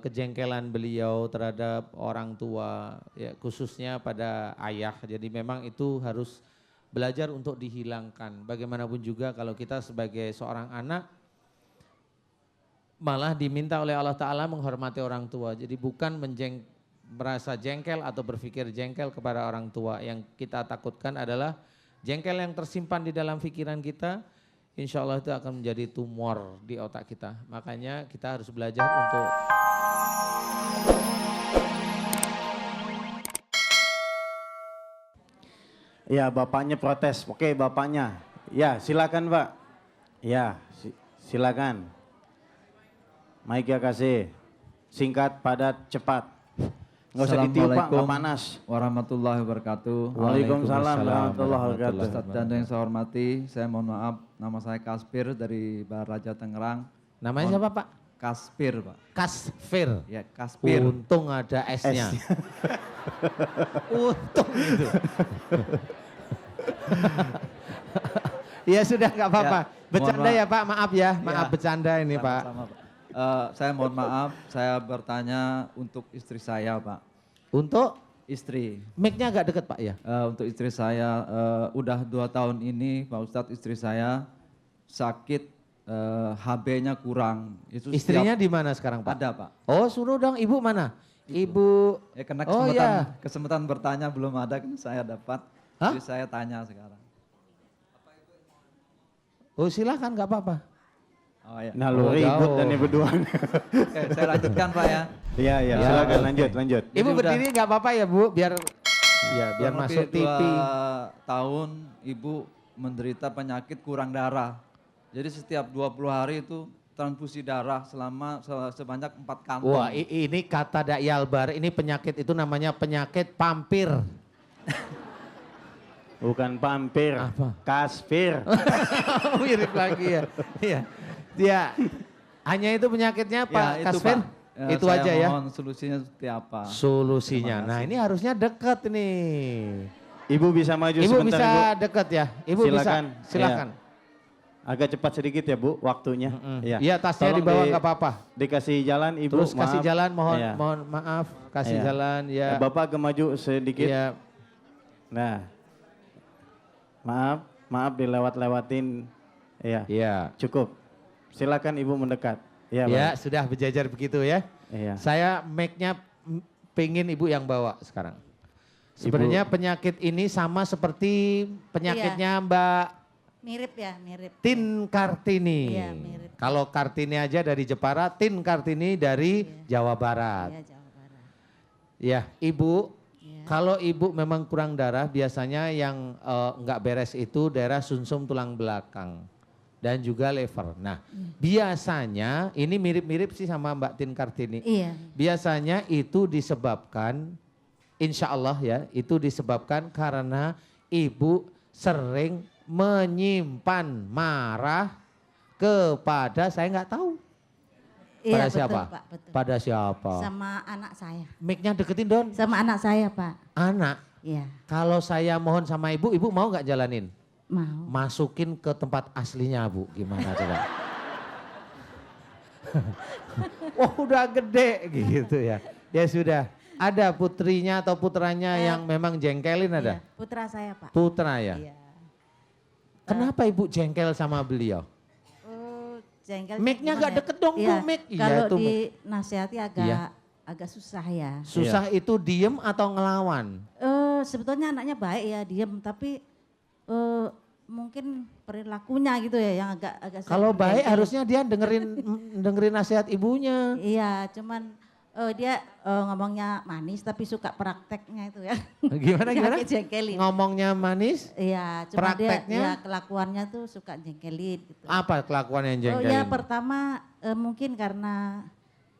kejengkelan beliau terhadap orang tua, ya, khususnya pada ayah. Jadi memang itu harus belajar untuk dihilangkan. Bagaimanapun juga kalau kita sebagai seorang anak malah diminta oleh Allah Ta'ala menghormati orang tua. Jadi bukan merasa jengkel atau berpikir jengkel kepada orang tua. Yang kita takutkan adalah jengkel yang tersimpan di dalam pikiran kita, insya Allah itu akan menjadi tumor di otak kita. Makanya kita harus belajar untuk Ya, bapaknya protes. Oke, bapaknya. Ya, silakan, Pak. Ya, silakan. Mike ya kasih. Singkat, padat, cepat. Nggak usah ditiup, Pak, nggak panas. Warahmatullahi wabarakatuh. Waalaikumsalam warahmatullahi wabarakatuh. Ustadz dan yang saya hormati, saya mohon maaf, nama saya Kaspir dari Baraja Tangerang. namanya siapa Pak? Kaspir, Pak. Kasfir. Ya, Kaspir. Untung ada S-nya. Untung itu. Ya sudah nggak apa-apa. Ya, Bercanda ya Pak, maaf ya. Maaf Ya, bercanda ini Pak. Sama-sama, Pak. Saya mohon maaf, saya bertanya untuk istri saya, Pak. Untuk Istri. mic-nya agak deket Pak ya. Untuk istri saya, udah 2 tahun ini Pak Ustadz, istri saya sakit, HB-nya kurang. Itu Istrinya di mana sekarang Pak? ada, Pak. Oh suruh dong, ibu mana? Ibu. Ya karena Oh, ya. kesempatan bertanya belum ada, kan saya dapat. Hah? Jadi saya tanya sekarang. Oh silakan nggak apa-apa. Oh ya. Nah, lu Oh, ribut jauh. dan berdua. Oke, saya lanjutkan Pak ya. Iya, iya, Ya, silakan oke. lanjut. Ibu Jadi berdiri nggak apa-apa ya Bu, biar biar Kurang masuk lebih TV. 2 tahun ibu menderita penyakit kurang darah. Jadi setiap 20 hari itu transfusi darah sebanyak 4 kantong. Wah ini kata Dai Albar, ini penyakit itu namanya penyakit pampir. Bukan pampir, Apa? Kaspir. Mirip lagi ya. Iya. Dia hanya itu penyakitnya Pak Ya, itu, Kasfin? Pak. Itu Saya aja ya. mohon solusinya seperti apa. Solusinya. Terima Nah kasih. ini harusnya dekat nih. Ibu bisa maju Ibu sebentar, bisa Ibu. dekat ya. Ibu Silakan. bisa. Silakan. Agak cepat sedikit ya, Bu, waktunya. Iya tasnya Tolong dibawa nggak apa-apa. Dikasih jalan, Ibu. Terus kasih maaf. jalan, Iya. mohon maaf, kasih Iya. jalan ya. Bapak agak maju sedikit. Iya. Nah, maaf dilewat-lewatin. Iya, Iya. cukup. Silakan Ibu mendekat. Iya, Ya Pak. sudah berjajar begitu ya. Iya. Saya make-nya pengen Ibu yang bawa sekarang. Sebenarnya penyakit ini sama seperti penyakitnya Mbak Mirip ya, mirip. Tin Kartini. Iya, mirip. Kalau Kartini aja dari Jepara, Tin Kartini dari Jawa Barat. Iya, Jawa Barat. Ya, Ibu, Iya. kalau Ibu memang kurang darah, biasanya yang enggak beres itu daerah sumsum tulang belakang dan juga lever. Nah, biasanya ini mirip-mirip sih sama Mbak Tin Kartini. Iya. Biasanya itu disebabkan, insya Allah ya, itu disebabkan karena Ibu sering menyimpan marah kepada saya nggak tahu. Iya, Pada betul, siapa? Pak, betul. Pada siapa? Sama anak saya. Mic-nya deketin Don. Sama anak saya, Pak. Anak, Iya, kalau saya mohon sama Ibu mau nggak jalanin? mau. Masukin ke tempat aslinya Bu, gimana coba? Oh udah gede gitu ya. Ya sudah, ada putrinya atau putranya yang memang jengkelin ada? Iya, putra saya, Pak. Putra ya? Iya. Kenapa Ibu jengkel sama beliau? Oh, jengkel. Mic-nya agak deket dong, Bu, mic. Iya, Kalau itu mic. dinasihati agak Iya. agak susah ya. Susah itu diem atau ngelawan? Sebetulnya anaknya baik ya, diem, tapi mungkin perilakunya gitu ya yang agak sering Kalau baik jengkel. harusnya dia dengerin nasihat ibunya. Iya, cuman dia ngomongnya manis tapi suka prakteknya itu ya. Gimana gimana? Yang jengkelin. Ngomongnya manis, Iya, cuma Prakteknya? dia ya kelakuannya tuh suka jengkelin gitu. apa kelakuan yang Oh jengkelin? ya pertama mungkin karena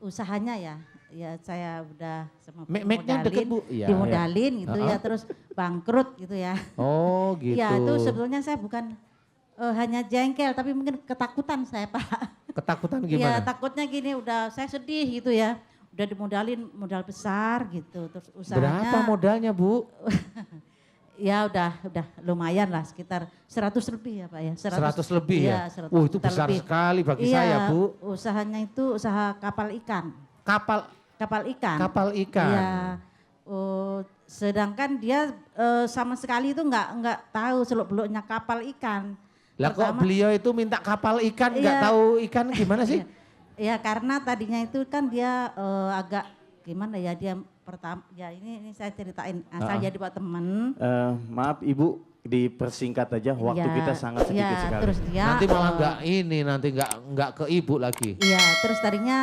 usahanya ya. Ya saya udah sama Mic-nya deket, Bu. Iya, dimodalin gitu ya, Uh-uh. terus bangkrut gitu ya. Oh gitu. Ya itu sebetulnya saya bukan hanya jengkel tapi mungkin ketakutan saya Pak. Ketakutan Ya gimana? takutnya gini udah saya sedih gitu ya. Udah dimodalin modal besar gitu terus usahanya. Berapa modalnya Bu? Ya udah lumayan lah sekitar 100 lebih ya Pak ya. 100 lebih ya? 100 Oh itu juta besar lebih. sekali bagi Iya, saya Bu. usahanya itu usaha kapal ikan. kapal ikan. kapal ikan. Iya. Sedangkan dia sama sekali itu nggak tahu seluk-beluknya kapal ikan. Lah kok beliau itu minta kapal ikan nggak Iya. tahu ikan gimana sih? Ya karena tadinya itu kan dia agak gimana ya, dia pertama ya ini saya ceritain saya jadi pak teman. Maaf Ibu, dipersingkat aja, waktu Ya, kita sangat sedikit ya, sekali. Terus dia Nanti malah nggak ke ibu lagi. iya, terus tadinya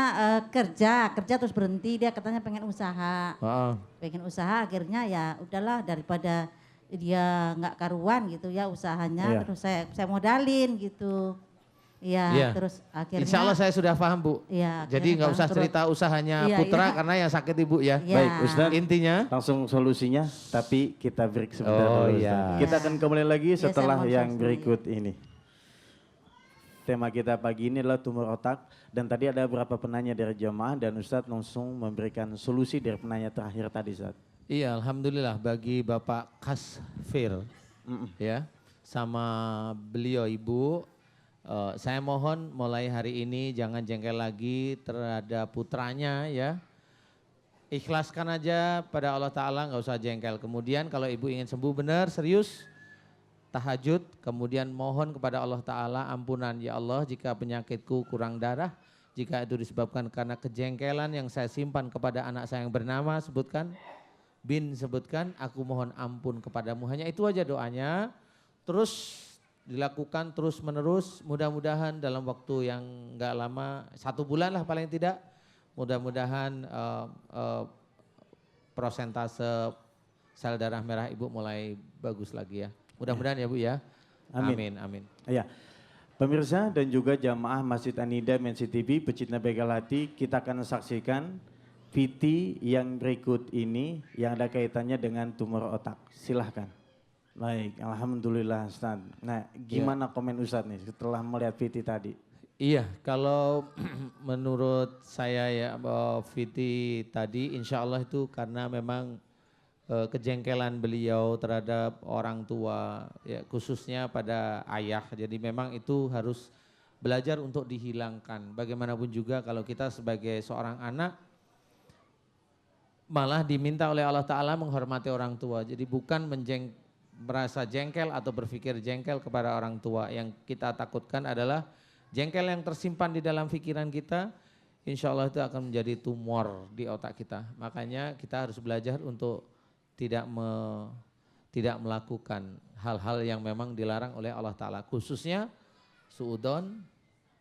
kerja terus berhenti, dia katanya pengen usaha. Heeh. Pengen usaha akhirnya ya udahlah daripada dia nggak karuan gitu ya usahanya, Iya. terus saya modalin gitu. Iya, Iya. terus akhirnya Insya Allah saya sudah paham Bu. iya, Jadi akhirnya nggak usah bangkrut. cerita usahanya Iya, Putra iya. karena yang sakit ibu ya. Iya. Baik Ustadz, Intinya langsung solusinya, tapi kita break sebentar Oh, dulu iya. Ustadz. Kita akan kembali lagi saya setelah mohon yang solusi. berikut ini. Tema kita pagi ini adalah tumor otak, dan tadi ada beberapa penanya dari jemaah dan Ustadz langsung memberikan solusi dari penanya terakhir tadi Ustadz. iya alhamdulillah bagi Bapak Kasfir ya sama beliau ibu. Saya mohon mulai hari ini jangan jengkel lagi terhadap putranya ya. Ikhlaskan aja pada Allah Ta'ala, nggak usah jengkel. Kemudian kalau ibu ingin sembuh benar, serius, tahajud. Kemudian mohon kepada Allah Ta'ala ampunan. Ya Allah, jika penyakitku kurang darah, jika itu disebabkan karena kejengkelan yang saya simpan kepada anak saya yang bernama, sebutkan, sebutkan, aku mohon ampun kepadamu. Hanya itu aja doanya. Terus dilakukan terus menerus, mudah-mudahan dalam waktu yang enggak lama, 1 bulan lah paling tidak, mudah-mudahan prosentase sel darah merah ibu mulai bagus lagi ya. Mudah-mudahan ya Bu ya. Amin. Amin. Ya, pemirsa dan juga jamaah Masjid Anida Mensi TV, pecinta begal hati, kita akan saksikan VT yang berikut ini yang ada kaitannya dengan tumor otak. Silahkan. Baik, alhamdulillah Ustaz. Nah, gimana komen Ustaz nih setelah melihat VT tadi? Iya, kalau menurut saya ya Viti tadi insya Allah itu karena memang kejengkelan beliau terhadap orang tua, ya, khususnya pada ayah. Jadi memang itu harus belajar untuk dihilangkan. Bagaimanapun juga kalau kita sebagai seorang anak malah diminta oleh Allah Ta'ala menghormati orang tua. Jadi bukan merasa jengkel atau berpikir jengkel kepada orang tua. Yang kita takutkan adalah jengkel yang tersimpan di dalam pikiran kita, insya Allah itu akan menjadi tumor di otak kita. Makanya kita harus belajar untuk tidak melakukan hal-hal yang memang dilarang oleh Allah Ta'ala. Khususnya suudon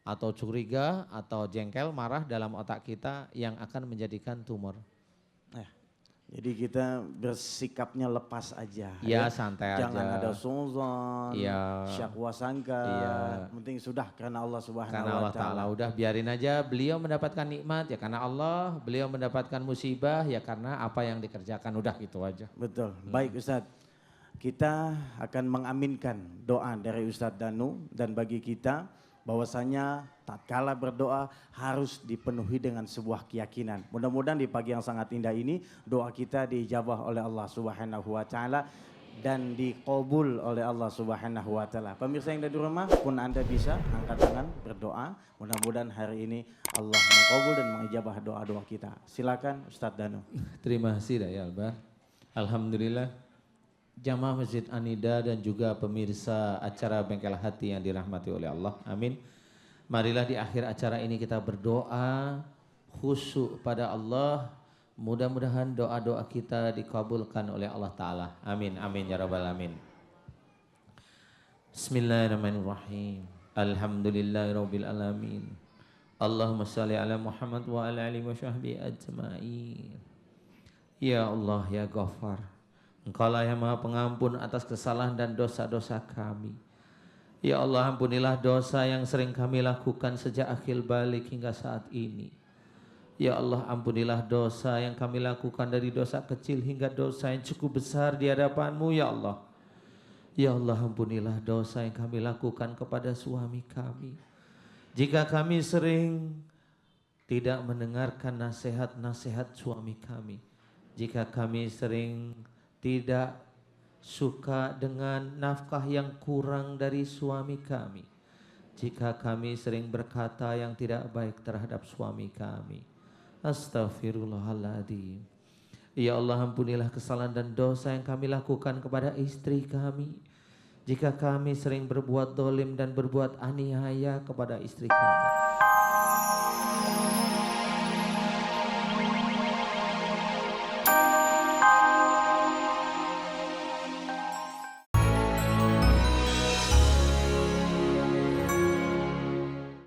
atau curiga atau jengkel marah dalam otak kita yang akan menjadikan tumor. Jadi kita bersikapnya lepas aja. Ya, santai aja. Jangan ada suzon, Iya. syakwa sangka. Iya. Penting sudah karena Allah Subhanahu Karena wa Allah Ta'ala taala. udah biarin aja, beliau mendapatkan nikmat ya karena Allah, beliau mendapatkan musibah ya karena apa yang dikerjakan, udah gitu aja. Betul. Baik Ustadz. Kita akan mengaminkan doa dari Ustadz Danu, dan bagi kita bahwasanya tatkala berdoa harus dipenuhi dengan sebuah keyakinan. Mudah-mudahan di pagi yang sangat indah ini doa kita diijabah oleh Allah Subhanahu wa taala dan diqabul oleh Allah Subhanahu wa taala. Pemirsa yang ada di rumah pun Anda bisa angkat tangan berdoa. Mudah-mudahan hari ini Allah mengqabul dan mengijabah doa-doa kita. Silakan Ustadz Danu. Terima kasih Dai Albar. Alhamdulillah jamaah Masjid Anida dan juga pemirsa acara Bengkel Hati yang dirahmati oleh Allah. Amin. Marilah di akhir acara ini kita berdoa khusyuk pada Allah. Mudah-mudahan doa-doa kita dikabulkan oleh Allah Ta'ala. Amin, amin ya rabbal alamin. Bismillahirrahmanirrahim. Alhamdulillahirabbil alamin. Allahumma shalli ala Muhammad wa ala alihi wa sahbihi ajmain. Ya Allah ya Ghaffar, Engkaulah yang Maha Pengampun atas kesalahan dan dosa-dosa kami. Ya Allah, ampunilah dosa yang sering kami lakukan sejak akhir balik hingga saat ini. Ya Allah, ampunilah dosa yang kami lakukan dari dosa kecil hingga dosa yang cukup besar di hadapan-Mu ya Allah. Ya Allah, ampunilah dosa yang kami lakukan kepada suami kami. Jika kami sering tidak mendengarkan nasihat-nasihat suami kami, jika kami sering tidak suka dengan nafkah yang kurang dari suami kami, jika kami sering berkata yang tidak baik terhadap suami kami, Astaghfirullahaladzim. Ya Allah, ampunilah kesalahan dan dosa yang kami lakukan kepada istri kami. Jika kami sering berbuat dolim dan berbuat aniaya kepada istri kami,